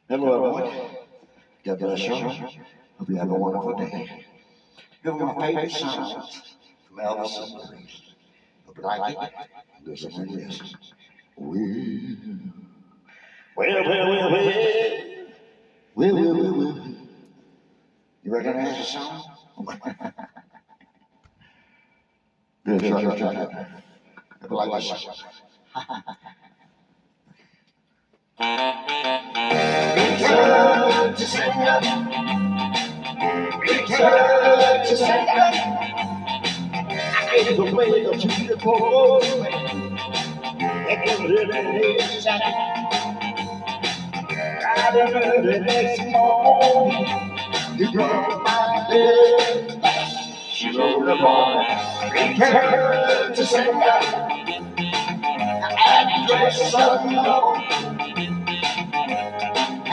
Hello, everyone. God bless you. Hope you have a wonderful day. Here are my favorite songs from Elvis and Grace. Hope you like it. Listen to this. Well. You recognize the song? Good, try. Hope you like this song. Return to sender. Return to sender. I gave away to the postman. That was really sad. I don't know the next morning. You brought my bed back. She wrote a boy. Return to sender. Address unknown.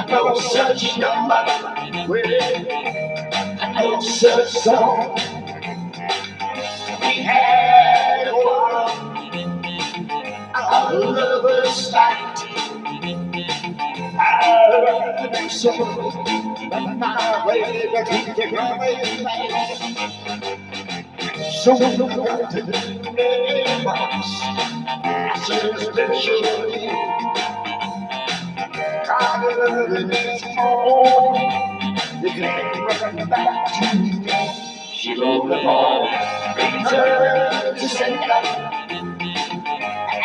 No such number, no such song. We had a war, our lovers fight. I learned to do so, but my way to keep you coming back. So we got to do the box. I said, especially. I love it this morning. You can't run back to me. She wrote the ball. Return to sender.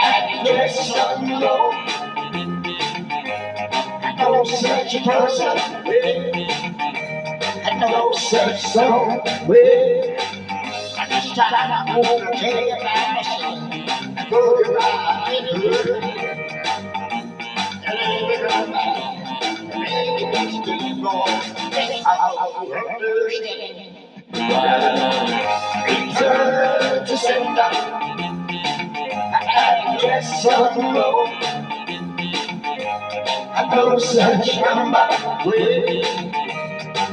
Address unknown. I know such a person. I know such song. At this time I'm gonna tell you about myself. I go to ride in her. Return to sender. Address unknown. I know such number.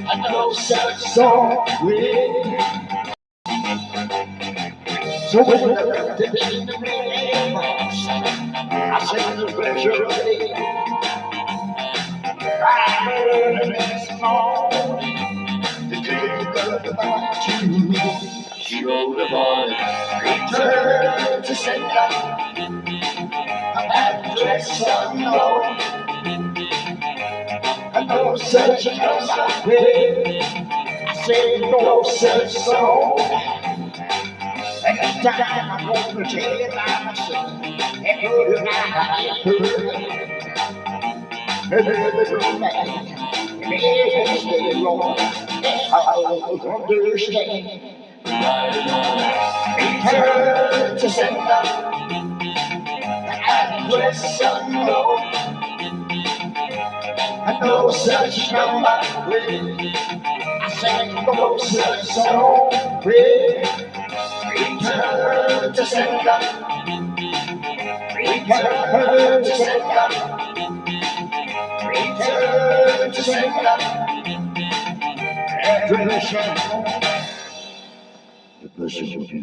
I know such song. So when I left it in the mailbox, I said the pleasure of it. I heard the next morning, the day got back to me. She wrote a boy, return to sender. Address unknown. I know such a number. I said no such song. And this time I'm gonna tell you about myself. And you're not good. And every man, and every Lord, I'll understand. Return to sender. Address unknown. I know such number. I sang no such song. Return to sender. Return to sender. Return to sender. Address unknown. The blessing will be